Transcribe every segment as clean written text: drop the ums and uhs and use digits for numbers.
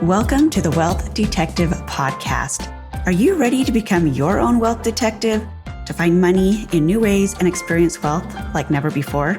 Welcome to the Wealth Detective Podcast. Are you ready to become your own wealth detective, to find money in new ways and experience wealth like never before?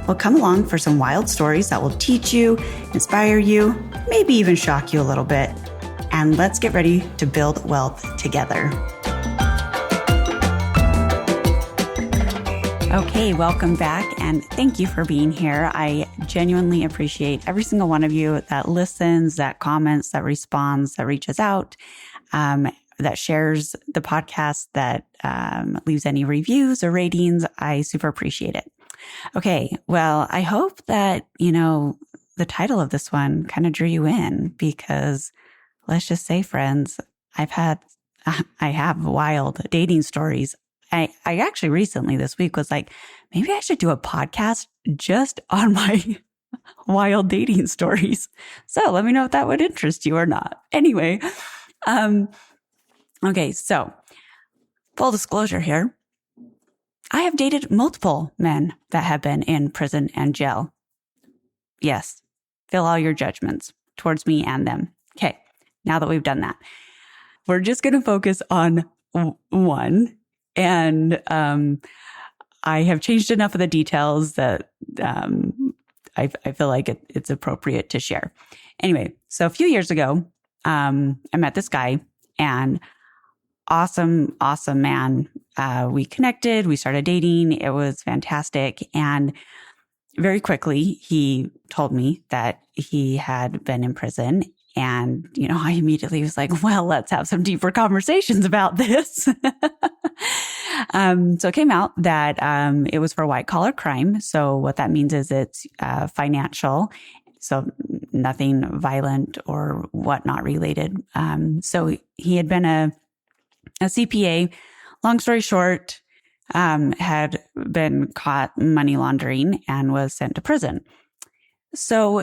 Well, come along for some wild stories that will teach you, inspire you, maybe even shock you a little bit. And let's get ready to build wealth together. Okay, welcome back, and thank you for being here. I genuinely appreciate every single one of you that listens, that comments, that responds, that reaches out, that shares the podcast, that leaves any reviews or ratings. I super appreciate it. Okay, well, I hope that, the title of this one kind of drew you in, because let's just say, friends, I have wild dating stories. I actually recently this week was like, maybe I should do a podcast just on my wild dating stories. So let me know if that would interest you or not. Anyway, okay, so full disclosure here. I have dated multiple men that have been in prison and jail. Yes, fill all your judgments towards me and them. Okay, now that we've done that, we're just going to focus on one. And I have changed enough of the details that I feel like it's appropriate to share. Anyway, so a few years ago, I met this guy, and awesome man. We connected, we started dating. It was fantastic. And very quickly, he told me that he had been in prison. And, I immediately was like, well, let's have some deeper conversations about this. So it came out that it was for white collar crime. So what that means is it's financial. So nothing violent or whatnot related. So he had been a CPA. Long story short, had been caught money laundering and was sent to prison. So,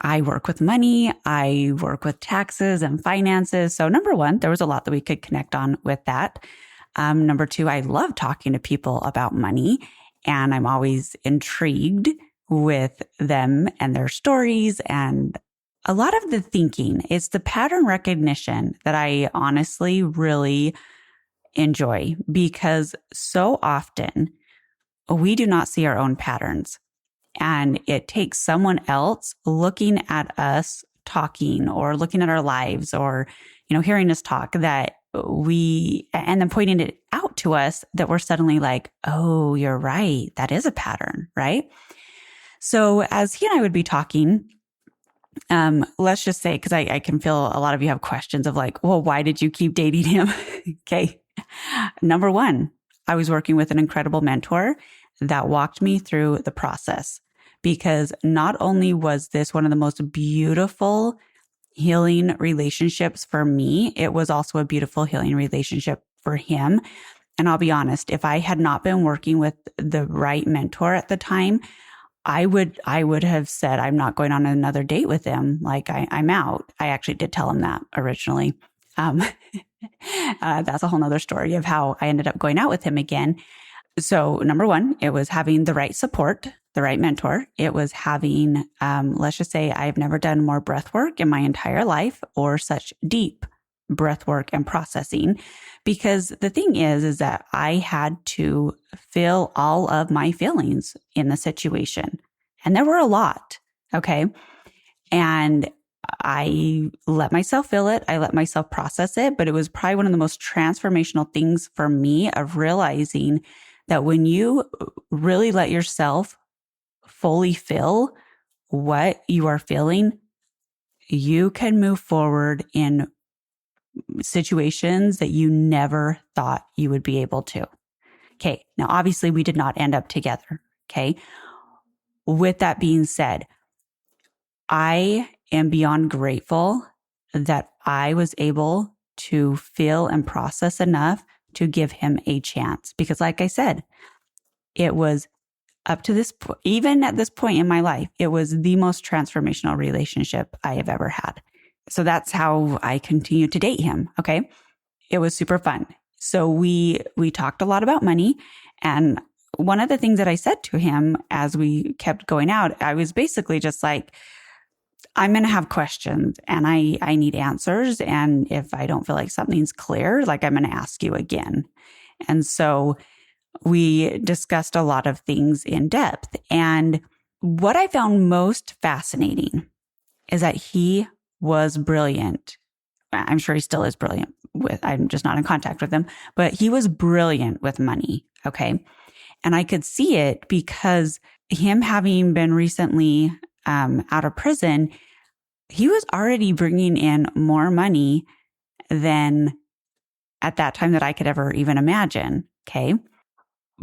I work with money. I work with taxes and finances. So number one, there was a lot that we could connect on with that. Number two, I love talking to people about money, and I'm always intrigued with them and their stories. And a lot of the thinking is the pattern recognition that I honestly really enjoy, because so often we do not see our own patterns. And it takes someone else looking at us talking, or looking at our lives, or, hearing us talk, and then pointing it out to us, that we're suddenly like, oh, you're right. That is a pattern, right? So as he and I would be talking, let's just say, because I can feel a lot of you have questions of like, well, why did you keep dating him? Okay. Number one, I was working with an incredible mentor that walked me through the process. Because not only was this one of the most beautiful healing relationships for me, it was also a beautiful healing relationship for him. And I'll be honest, if I had not been working with the right mentor at the time, I would have said, I'm not going on another date with him. Like I'm out. I actually did tell him that originally. That's a whole nother story of how I ended up going out with him again. So number one, it was having the right support, the right mentor. It was having, let's just say, I've never done more breath work in my entire life, or such deep breath work and processing. Because the thing is that I had to feel all of my feelings in the situation. And there were a lot. Okay. And I let myself feel it. I let myself process it. But it was probably one of the most transformational things for me, of realizing that when you really let yourself fully feel what you are feeling, you can move forward in situations that you never thought you would be able to. Okay. Now, obviously, we did not end up together. Okay. With that being said, I am beyond grateful that I was able to feel and process enough to give him a chance. Because like I said, it was up to this point, even at this point in my life, it was the most transformational relationship I have ever had. So that's how I continued to date him. Okay. It was super fun. So we talked a lot about money. And one of the things that I said to him as we kept going out, I was basically just like, I'm going to have questions and I need answers. And if I don't feel like something's clear, like I'm going to ask you again. And so we discussed a lot of things in depth. And what I found most fascinating is that he was brilliant. I'm sure he still is brilliant I'm just not in contact with him, but he was brilliant with money. Okay. And I could see it because him having been recently out of prison, he was already bringing in more money than at that time that I could ever even imagine. Okay.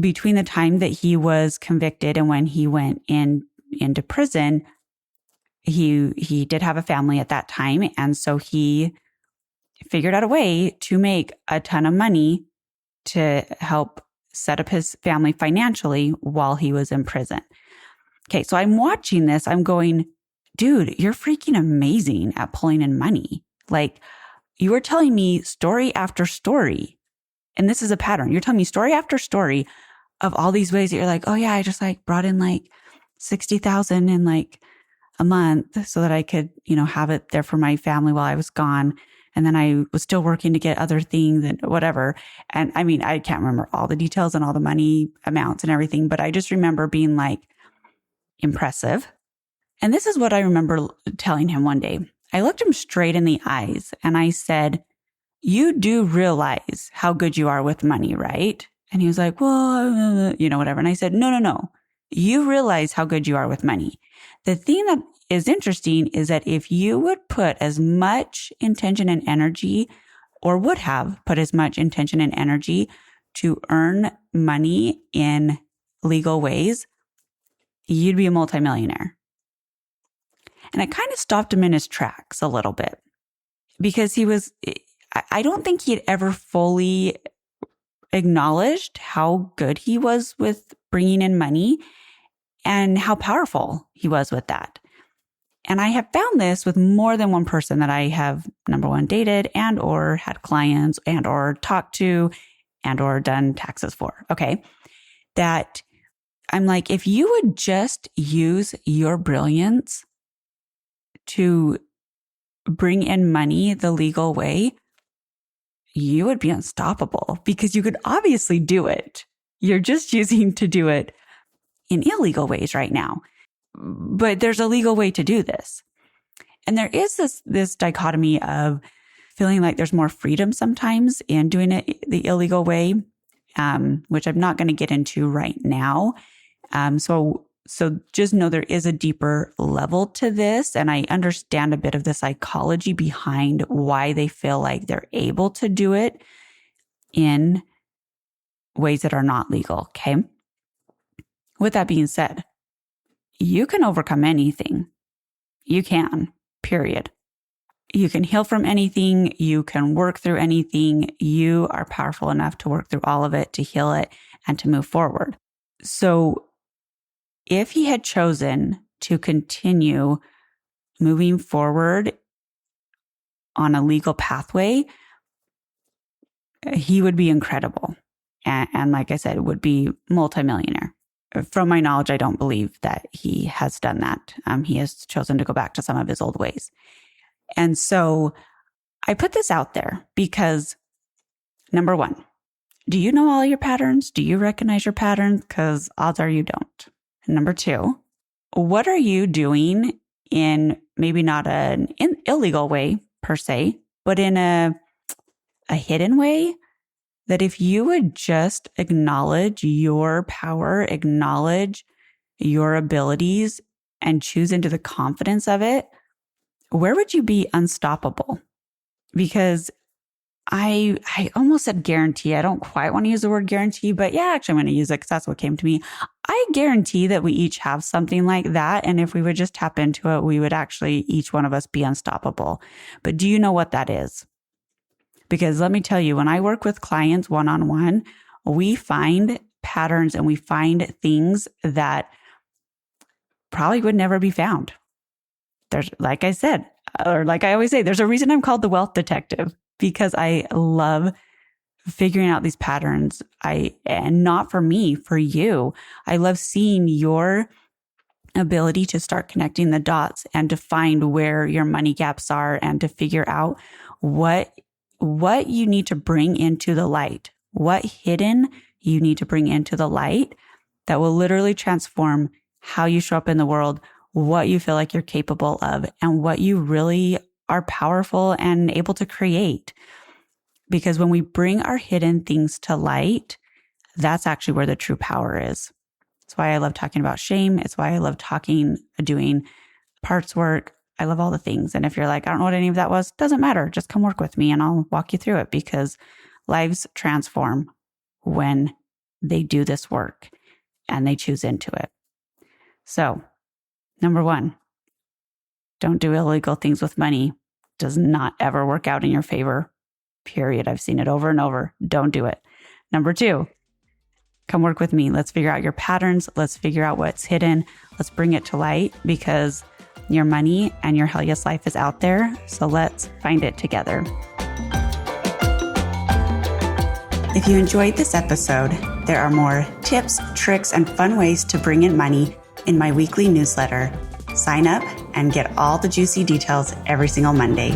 Between the time that he was convicted and when he went into prison, he did have a family at that time. And so he figured out a way to make a ton of money to help set up his family financially while he was in prison. Okay, so I'm watching this. I'm going, dude, you're freaking amazing at pulling in money. Like, you were telling me story after story. And this is a pattern. You're telling me story after story of all these ways that you're like, oh yeah, I just like brought in like 60,000 in like a month so that I could, have it there for my family while I was gone. And then I was still working to get other things and whatever. And I mean, I can't remember all the details and all the money amounts and everything, but I just remember being like impressive. And this is what I remember telling him one day. I looked him straight in the eyes and I said, you do realize how good you are with money, right? And he was like, well, whatever. And I said, no. You realize how good you are with money. The thing that is interesting is that if you would put as much intention and energy, or would have put as much intention and energy to earn money in legal ways, you'd be a multimillionaire. And it kind of stopped him in his tracks a little bit because I don't think he had ever fully acknowledged how good he was with bringing in money and how powerful he was with that. And I have found this with more than one person that I have, number one, dated and or had clients and or talked to and or done taxes for. Okay. That I'm like, if you would just use your brilliance to bring in money the legal way, you would be unstoppable because you could obviously do it. You're just choosing to do it in illegal ways right now. But there's a legal way to do this. And there is this dichotomy of feeling like there's more freedom sometimes in doing it the illegal way, which I'm not going to get into right now. So just know there is a deeper level to this. And I understand a bit of the psychology behind why they feel like they're able to do it in ways that are not legal. Okay. With that being said, you can overcome anything. You can, period. You can heal from anything. You can work through anything. You are powerful enough to work through all of it, to heal it, and to move forward. So if he had chosen to continue moving forward on a legal pathway, he would be incredible. And like I said, would be multimillionaire. From my knowledge, I don't believe that he has done that. He has chosen to go back to some of his old ways. And so I put this out there because, number one, do you know all your patterns? Do you recognize your patterns? Because odds are you don't. And number two, what are you doing in maybe not an illegal way per se, but in a hidden way? That if you would just acknowledge your power, acknowledge your abilities, and choose into the confidence of it, where would you be unstoppable? Because I almost said guarantee. I don't quite want to use the word guarantee, but yeah, actually I'm going to use it because that's what came to me. I guarantee that we each have something like that. And if we would just tap into it, we would actually, each one of us, be unstoppable. But do you know what that is? Because let me tell you, when I work with clients one-on-one, we find patterns and we find things that probably would never be found. There's, like I said, or like I always say, there's a reason I'm called the wealth detective, because I love figuring out these patterns. And not for me, for you. I love seeing your ability to start connecting the dots and to find where your money gaps are and to figure out what you need to bring into the light, what hidden you need to bring into the light that will literally transform how you show up in the world, what you feel like you're capable of, and what you really are powerful and able to create. Because when we bring our hidden things to light, that's actually where the true power is. That's why I love talking about shame. It's why I love doing parts work. I love all the things. And if you're like, I don't know what any of that was, doesn't matter. Just come work with me and I'll walk you through it, because lives transform when they do this work and they choose into it. So, number 1, don't do illegal things with money. Does not ever work out in your favor. Period. I've seen it over and over. Don't do it. Number 2, come work with me. Let's figure out your patterns. Let's figure out what's hidden. Let's bring it to light, because your money and your Hell Yes life is out there. So let's find it together. If you enjoyed this episode, there are more tips, tricks, and fun ways to bring in money in my weekly newsletter. Sign up and get all the juicy details every single Monday.